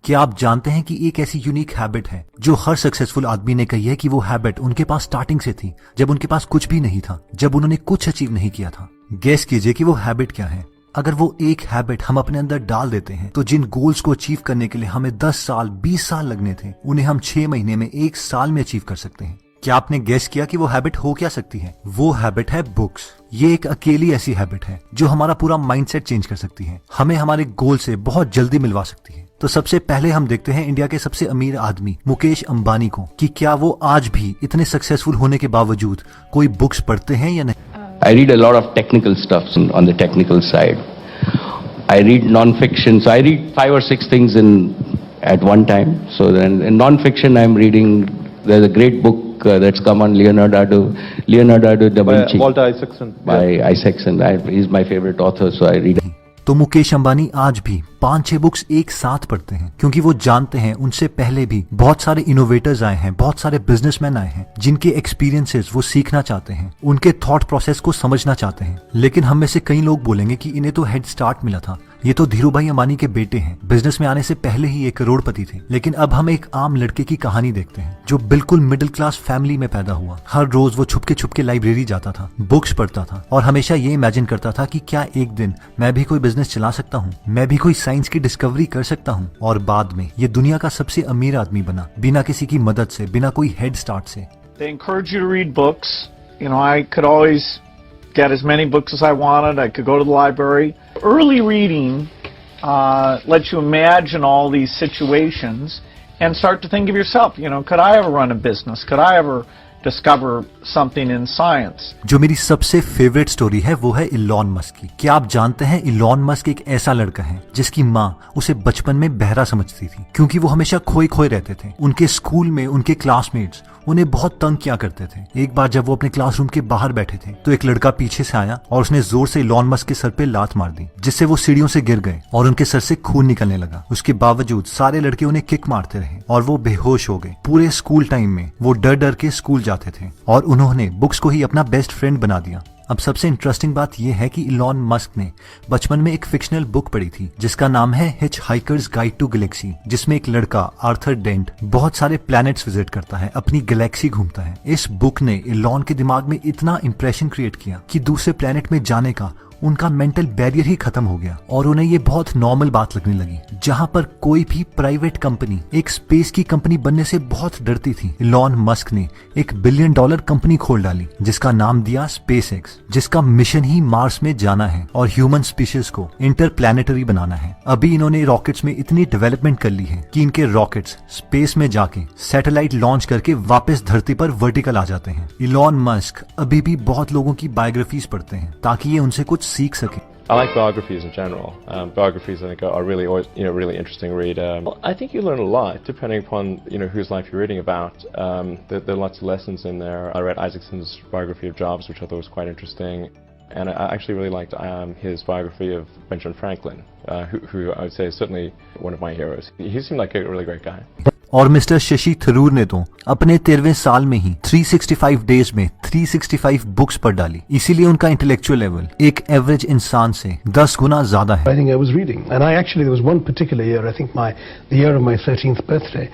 क्या आप जानते हैं कि एक ऐसी यूनिक हैबिट है जो हर सक्सेसफुल आदमी ने कही है कि वो हैबिट उनके पास स्टार्टिंग से थी, जब उनके पास कुछ भी नहीं था, जब उन्होंने कुछ अचीव नहीं किया था। गेस कीजिए कि वो हैबिट क्या है। अगर वो एक हैबिट हम अपने अंदर डाल देते हैं तो जिन गोल्स को अचीव करने के लिए हमें 10 साल 20 साल लगने थे, उन्हें हम 6 महीने में 1 साल में अचीव कर सकते हैं। क्या आपने गेस किया कि वो हैबिट हो क्या सकती है? वो हैबिट है बुक्स। ये एक अकेली ऐसी हैबिट है जो हमारा पूरा माइंडसेट चेंज कर सकती है, हमें हमारे गोल से बहुत जल्दी मिलवा सकती है। तो सबसे पहले हम देखते हैं इंडिया के सबसे अमीर आदमी मुकेश अंबानी को कि क्या वो आज भी इतने सक्सेसफुल होने के बावजूद कोई बुक्स पढ़ते हैं या नहीं। I read a lot of technical stuff on the technical side. I read non-fiction, so I read 5 or 6 things at one time. So then in non-fiction I'm reading, there's a great book that's come on Leonardo da Vinci. Walter Isaacson. By Isaacson. He's my favorite author, so I read. तो मुकेश अंबानी आज भी 5-6 books एक साथ पढ़ते हैं क्योंकि वो जानते हैं उनसे पहले भी बहुत सारे इनोवेटर्स आए हैं, बहुत सारे बिजनेसमैन आए हैं जिनके एक्सपीरियंसेस वो सीखना चाहते हैं, उनके थॉट प्रोसेस को समझना चाहते हैं। लेकिन हम में से कई लोग बोलेंगे कि इन्हें तो हेड स्टार्ट मिला था, ये तो धीरू भाई अंबानी के बेटे हैं, बिजनेस में आने से पहले ही एक करोड़पति थे। लेकिन अब हम एक आम लड़के की कहानी देखते हैं जो बिल्कुल मिडिल क्लास फैमिली में पैदा हुआ। हर रोज वो छुपके छुपके लाइब्रेरी जाता था, बुक्स पढ़ता था और हमेशा ये इमेजिन करता था कि क्या एक दिन मैं भी कोई बिजनेस चला सकता हूँ, मैं भी कोई साइंस की डिस्कवरी कर सकता हूँ। और बाद में ये दुनिया का सबसे अमीर आदमी बना, बिना किसी की मदद से, बिना कोई हेड स्टार्ट से। They encourage you to read books. You know, I could always get as many books as I wanted. I could go to the library. Early reading lets you imagine all these situations and start to think of yourself. You know, could I ever run a business? Could I ever discover something in science? जो मेरी सबसे favourite story है वो है Elon Musk की। क्या आप जानते हैं इलॉन मस्क एक ऐसा लड़का है जिसकी माँ उसे बचपन में बहरा समझती थी क्योंकि वो हमेशा खोए खोए रहते थे। उनके स्कूल में उनके क्लासमेट्स उन्हें बहुत तंग किया करते थे। एक बार जब वो अपने क्लासरूम के बाहर बैठे थे तो एक लड़का पीछे से आया और उसने जोर से इलॉन मस्क के सर पे लात मार दी, जिससे वो सीढ़ियों से गिर गए और उनके सर से खून निकलने लगा। उसके बावजूद सारे लड़के उन्हें किक मारते रहे और वो बेहोश हो गए। पूरे स्कूल टाइम में वो डर डर के स्कूल जाते थे और उन्होंने बुक्स को ही अपना बेस्ट फ्रेंड बना दिया। अब सबसे इंटरेस्टिंग बात यह है कि इलॉन मस्क ने बचपन में एक फिक्शनल बुक पढ़ी थी जिसका नाम है हिचहाइकर्स गाइड टू गैलेक्सी, जिसमें एक लड़का आर्थर डेंट बहुत सारे प्लैनेट्स विजिट करता है, अपनी गैलेक्सी घूमता है। इस बुक ने इलॉन के दिमाग में इतना इंप्रेशन क्रिएट किया कि दूसरे प्लैनेट में जाने का उनका मेंटल बैरियर ही खत्म हो गया और उन्हें ये बहुत नॉर्मल बात लगने लगी। जहां पर कोई भी प्राइवेट कंपनी एक स्पेस की कंपनी बनने से बहुत डरती थी, इलॉन मस्क ने $1 बिलियन कंपनी खोल डाली जिसका नाम दिया स्पेसएक्स, जिसका मिशन ही मार्स में जाना है और ह्यूमन स्पीशीज को इंटरप्लैनेटरी बनाना है। अभी इन्होंने रॉकेट्स में इतनी डेवलपमेंट कर ली है कि इनके रॉकेट्स स्पेस में जाके सैटेलाइट लॉन्च करके वापस धरती पर वर्टिकल आ जाते हैं। इलॉन मस्क अभी भी बहुत लोगों की बायोग्राफीज पढ़ते हैं ताकि ये उनसे कुछ सीख सके। I like biographies in general. Biographies, I think, are really always, really interesting read. I think you learn a lot depending upon, whose life you're reading about. There are lots of lessons in there. I read Isaacson's biography of Jobs, which I thought was quite interesting. And I actually really liked his biography of Benjamin Franklin, who I would say is certainly one of my heroes. He seemed like a really great guy. और mister Shashi Tharoor ने तो अपने 13वें साल में ही 365 days में 365 books पढ़ डाली। इसीलिए उनका इंटेलेक्चुअल लेवल एक एवरेज इंसान से 10 गुना ज्यादा है। I think I was reading, and there was one particular year, I think the year of my 13th birthday,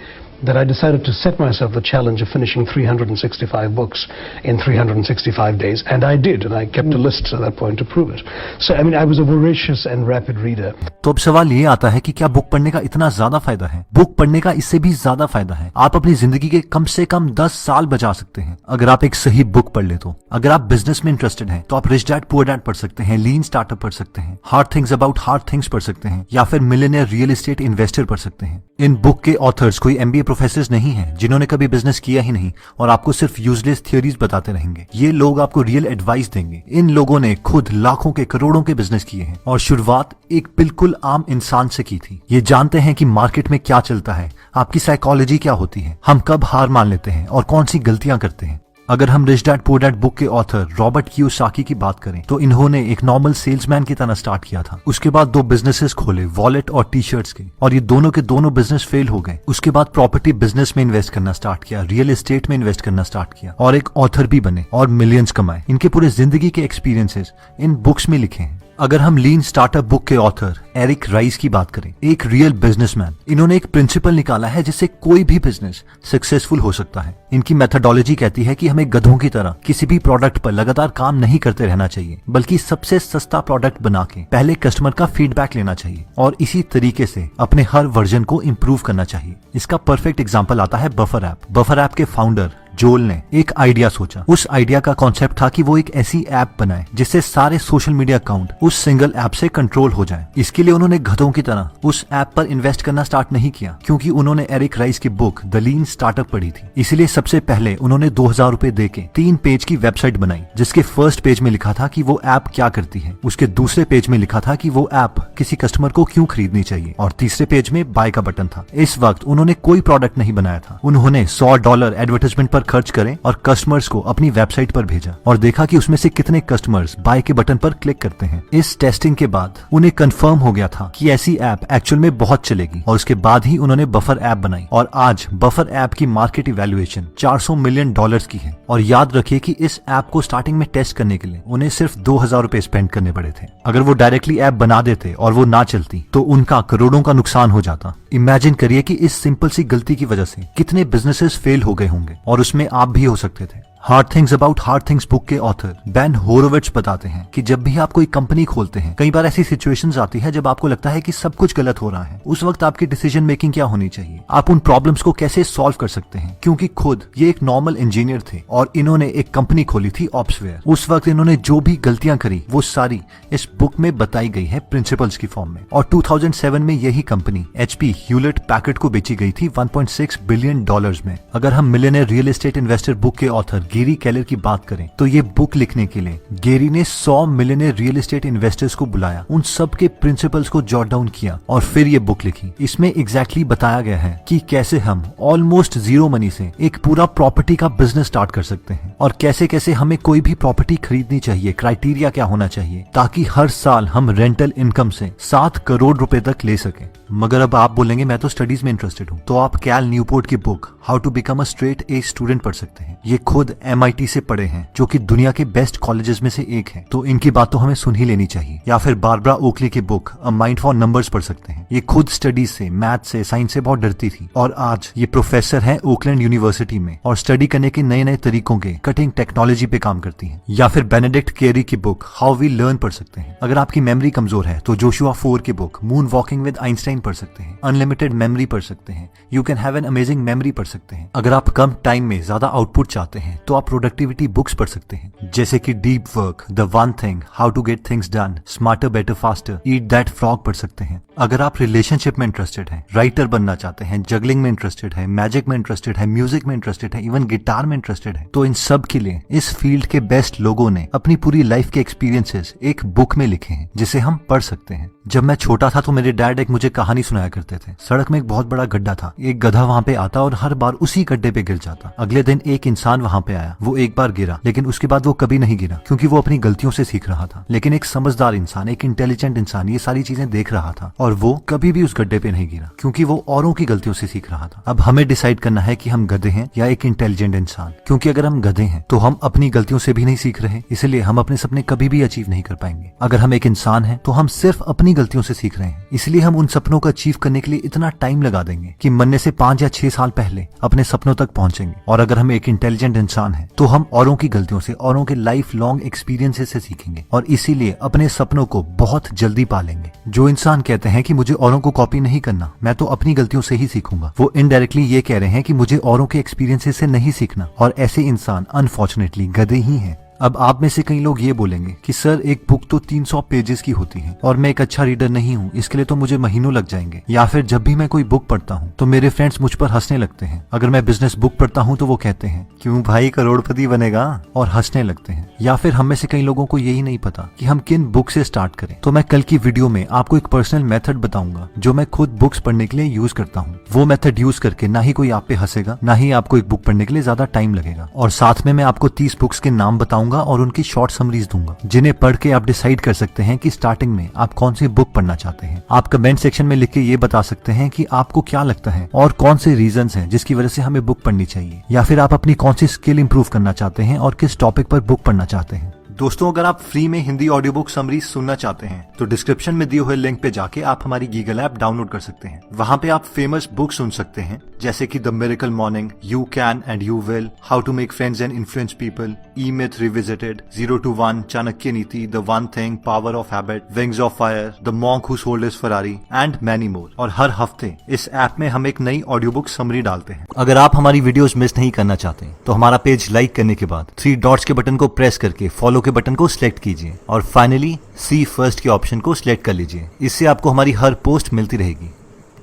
that I decided to set myself the challenge of finishing 365 books in 365 days, and I did, and I kept a list at that point to prove it. So, I was a voracious and rapid reader. तो अब सवाल ये आता है कि क्या book पढ़ने का इतना ज्यादा फायदा है? बुक पढ़ने का इससे भी ज्यादा फायदा है। आप अपनी जिंदगी के कम से कम 10 साल बचा सकते हैं अगर आप एक सही बुक पढ़ ले तो। अगर आप बिजनेस में इंटरेस्टेड हैं तो आप रिच डैड पुअर डैड पढ़ सकते हैं, लीन स्टार्टअप पढ़ सकते हैं, hard things about hard things पढ़ सकते हैं, या फिर मिलियनेयर रियल एस्टेट इन्वेस्टर पढ़ सकते हैं। इन बुक के ऑथर्स कोई MBA प्रोफेसर नहीं है जिन्होंने कभी बिजनेस किया ही नहीं और आपको सिर्फ यूजलेस थियोरीज बताते रहेंगे। ये लोग आपको रियल एडवाइस देंगे। इन लोगों ने खुद लाखों के करोड़ों के बिजनेस किए हैं और शुरुआत एक बिल्कुल आम इंसान से की थी। ये जानते हैं कि मार्केट में क्या चलता है, आपकी साइकोलॉजी क्या होती है, हम कब हार मान लेते हैं और कौन सी गलतियां करते हैं। अगर हम rich dad poor dad book के ऑथर रॉबर्ट कियोसाकी की बात करें तो इन्होंने एक नॉर्मल सेल्समैन की तरह स्टार्ट किया था। उसके बाद 2 बिजनेसेस खोले, वॉलेट और टी-शर्ट्स के, और ये दोनों के दोनों बिजनेस फेल हो गए। उसके बाद प्रॉपर्टी बिजनेस में इन्वेस्ट करना स्टार्ट किया, रियल एस्टेट में इन्वेस्ट करना स्टार्ट किया और एक ऑथर भी बने और मिलियंस कमाए। इनके पूरे जिंदगी के एक्सपीरियंसेस इन बुक्स में लिखे हैं। अगर हम लीन स्टार्टअप बुक के ऑथर एरिक राइस की बात करें, एक रियल बिजनेसमैन, इन्होंने एक प्रिंसिपल निकाला है जिससे कोई भी बिजनेस सक्सेसफुल हो सकता है। इनकी मेथोडोलॉजी कहती है कि हमें गधों की तरह किसी भी प्रोडक्ट पर लगातार काम नहीं करते रहना चाहिए, बल्कि सबसे सस्ता प्रोडक्ट बना के पहले कस्टमर का फीडबैक लेना चाहिए और इसी तरीके से अपने हर वर्जन को इम्प्रूव करना चाहिए। इसका परफेक्ट एग्जाम्पल आता है बफर ऐप। बफर ऐप के फाउंडर जोल ने एक आइडिया सोचा। उस आइडिया का कॉन्सेप्ट था कि वो एक ऐसी ऐप बनाए जिससे सारे सोशल मीडिया अकाउंट उस सिंगल ऐप से कंट्रोल हो जाए। इसके लिए उन्होंने गधों की तरह उस ऐप पर इन्वेस्ट करना स्टार्ट नहीं किया, क्योंकि उन्होंने एरिक राइस की बुक द लीन स्टार्टअप पढ़ी थी। इसलिए सबसे पहले उन्होंने 2000 रुपए देके 3 पेज की वेबसाइट बनाई, जिसके फर्स्ट पेज में लिखा था कि वो ऐप क्या करती है, उसके दूसरे पेज में लिखा था कि वो ऐप किसी कस्टमर को क्यों खरीदनी चाहिए, और तीसरे पेज में बाय का बटन था। इस वक्त उन्होंने कोई प्रोडक्ट नहीं बनाया था। उन्होंने $100 एडवर्टाइजमेंट पर खर्च करें और कस्टमर्स को अपनी वेबसाइट पर भेजा और देखा कि उसमें से कितने कस्टमर्स बाय के बटन पर क्लिक करते हैं। इस टेस्टिंग के बाद उन्हें कंफर्म हो गया था कि ऐसी ऐप एक्चुअल में बहुत चलेगी, और उसके बाद ही उन्होंने बफर ऐप बनाई। और आज बफर ऐप की मार्केट इवैल्यूएशन $400 मिलियन की है। और याद रखिए कि इस ऐप को स्टार्टिंग में टेस्ट करने के लिए उन्हें सिर्फ 2000 रुपए स्पेंड करने पड़े थे। अगर वो डायरेक्टली ऐप बना देते और वो ना चलती तो उनका करोड़ों का नुकसान हो जाता। इमेजिन करिए कि इस सिंपल सी गलती की वजह से कितने बिजनेसेस फेल हो गए होंगे, और उसमें आप भी हो सकते थे। Hard things about hard things book के ऑथर बेन होरोविट्ज बताते हैं कि जब भी आप कोई कंपनी खोलते हैं, कई बार ऐसी सिचुएशंस आती है जब आपको लगता है कि सब कुछ गलत हो रहा है। उस वक्त आपकी डिसीजन मेकिंग क्या होनी चाहिए, आप उन प्रॉब्लम्स को कैसे सॉल्व कर सकते हैं। क्योंकि खुद ये एक नॉर्मल इंजीनियर थे और इन्होंने एक कंपनी खोली थी ऑप्सवेयर। उस वक्त इन्होंने जो भी गलतियां करी वो सारी इस बुक में बताई गई है प्रिंसिपल्स की फॉर्म में। और 2007 में यही कंपनी HP ह्यूलेट पैकर्ड को बेची गई थी $1.6 बिलियन में। अगर हम millionaire real estate investor book के ऑथर गेरी केलर की बात करें तो ये बुक लिखने के लिए गेरी ने 100 मिलियनेयर रियल एस्टेट इन्वेस्टर्स को बुलाया, उन सब के प्रिंसिपल्स को जॉट डाउन किया और फिर ये बुक लिखी। इसमें एग्जैक्टली बताया गया है कि कैसे हम ऑलमोस्ट जीरो मनी से एक पूरा प्रॉपर्टी का बिजनेस स्टार्ट कर सकते हैं, और कैसे कैसे हमें कोई भी प्रॉपर्टी खरीदनी चाहिए, क्राइटेरिया क्या होना चाहिए, ताकि हर साल हम रेंटल इनकम से 7 करोड़ रुपए तक ले सके। मगर अब आप बोलेंगे मैं तो स्टडीज में इंटरेस्टेड हूँ, तो आप कैल न्यूपोर्ट की book how to become a straight A student पढ़ सकते हैं। ये खुद MIT से पढ़े हैं, जो कि दुनिया के बेस्ट कॉलेजेस में से एक है, तो इनकी बात तो हमें सुन ही लेनी चाहिए। या फिर बारबरा ओकली की book a mind for numbers पढ़ सकते हैं। ये खुद स्टडीज से, मैथ से, साइंस से बहुत डरती थी, और आज ये प्रोफेसर है ओकलैंड यूनिवर्सिटी में और स्टडी करने के नए नए तरीकों के कटिंग टेक्नोलॉजी पे काम करती है। या फिर बेनेडिक्ट केरी की बुक हाउ वी लर्न पढ़ सकते हैं। अगर आपकी मेमोरी कमजोर है तो जोशुआ 4 की book moon walking with Einstein पढ़ सकते हैं। अनलिमिटेड मेमोरी पढ़ सकते हैं। You can have an amazing memory पढ़ सकते हैं। अगर आप कम टाइम में ज्यादा आउटपुट चाहते हैं तो आप प्रोडक्टिविटी बुक्स पढ़ सकते हैं, जैसे कि deep work, the one thing, how to get things done, smarter better faster, eat that frog पढ़ सकते हैं। अगर आप रिलेशनशिप में इंटरेस्टेड हैं, राइटर बनना चाहते हैं, जगलिंग में इंटरेस्टेड है, मैजिक में इंटरेस्टेड है, म्यूजिक में इंटरेस्टेड है, इवन गिटार में इंटरेस्टेड है, तो इन सब के लिए इस फील्ड के बेस्ट लोगों ने अपनी पूरी लाइफ के एक्सपीरियंसेस एक बुक में लिखे हैं, जिसे हम पढ़ सकते हैं। जब मैं छोटा था तो मेरे डैड एक मुझे कहानी सुनाया करते थे। सड़क में एक बहुत बड़ा गड्ढा था, एक गधा वहां पे आता और हर बार उसी गड्ढे पे गिर जाता। अगले दिन एक इंसान वहां पे आया, वो एक बार गिरा, लेकिन उसके बाद वो कभी नहीं गिरा, क्योंकि वो अपनी गलतियों से सीख रहा था। लेकिन एक समझदार इंसान, एक इंटेलिजेंट इंसान ये सारी चीजें देख रहा था, और वो कभी भी उस गड्ढे पे नहीं गिरा, क्योंकि वो औरों की गलतियों से सीख रहा था। अब हमें डिसाइड करना है कि हम गधे हैं या एक इंटेलिजेंट इंसान, क्योंकि अगर हम गधे हैं तो हम अपनी गलतियों से भी नहीं सीख रहे, इसलिए हम अपने सपने कभी भी अचीव नहीं कर पाएंगे। अगर हम एक इंसान हैं तो हम सिर्फ अपनी गलतियों से सीख रहे हैं, इसलिए हम उन सपनों को अचीव करने के लिए इतना टाइम लगा देंगे कि मरने से 5 या 6 साल पहले अपने सपनों तक पहुंचेंगे। और अगर हम एक इंटेलिजेंट इंसान हैं तो हम औरों की गलतियों से, औरों के लाइफ लॉन्ग एक्सपीरियंसेस से सीखेंगे, और इसीलिए अपने सपनों को बहुत जल्दी पालेंगे। जो इंसान कहते हैं कि मुझे औरों को कॉपी नहीं करना, मैं तो अपनी गलतियों से ही सीखूंगा, वो इनडायरेक्टली ये कह रहे हैं कि मुझे औरों के एक्सपीरियंसेस से नहीं सीखना, और ऐसे इंसान अनफॉर्चुनेटली गधे ही हैं। अब आप में से कई लोग ये बोलेंगे कि सर एक बुक तो 300 पेजेस की होती है और मैं एक अच्छा रीडर नहीं हूँ, इसके लिए तो मुझे महीनों लग जाएंगे। या फिर जब भी मैं कोई बुक पढ़ता हूँ तो मेरे फ्रेंड्स मुझ पर हंसने लगते हैं। अगर मैं बिजनेस बुक पढ़ता हूँ तो वो कहते हैं क्यों भाई करोड़पति बनेगा, और हंसने लगते हैं। या फिर हम में से कई लोगों को यही नहीं पता कि हम किन बुक से स्टार्ट करें। तो मैं कल की वीडियो में आपको एक पर्सनल मेथड बताऊंगा जो मैं खुद बुक्स पढ़ने के लिए यूज करता हूँ। वो मेथड यूज करके ना ही कोई आप पे हंसेगा, ना ही आपको एक बुक पढ़ने के लिए ज्यादा टाइम लगेगा। और साथ में मैं आपको 30 बुक्स के नाम बताऊंगा और उनकी शॉर्ट समरीज दूंगा, जिन्हें पढ़ के आप डिसाइड कर सकते हैं कि स्टार्टिंग में आप कौन सी बुक पढ़ना चाहते हैं। आप कमेंट सेक्शन में लिख के ये बता सकते हैं कि आपको क्या लगता है और कौन से रीजंस हैं जिसकी वजह से हमें बुक पढ़नी चाहिए, या फिर आप अपनी कौन सी स्किल इंप्रूव करना चाहते हैं और किस टॉपिक पर बुक पढ़ना चाहते हैं। दोस्तों, अगर आप फ्री में हिंदी ऑडियो बुक समरी सुनना चाहते हैं तो डिस्क्रिप्शन में दिए हुए लिंक पे जाके आप हमारी गीगल ऐप डाउनलोड कर सकते हैं। वहां पे आप फेमस बुक सुन सकते हैं जैसे कि the miracle morning, you can and you will, how to make friends and influence people, E myth revisited, 0 to 1, Chanakya Niti, the one thing, power of habit, wings of fire, the monk who sold his Ferrari and many more. और हर हफ्ते इस app में हम एक नई audio book summary डालते हैं। अगर आप हमारी वीडियोस मिस नहीं करना चाहते तो हमारा पेज लाइक करने के बाद 3 डॉट्स के बटन को प्रेस करके फॉलो के बटन को सिलेक्ट कीजिए और फाइनली सी फर्स्ट के ऑप्शन को सिलेक्ट कर लीजिए। इससे आपको हमारी हर पोस्ट मिलती रहेगी।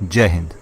जय हिंद।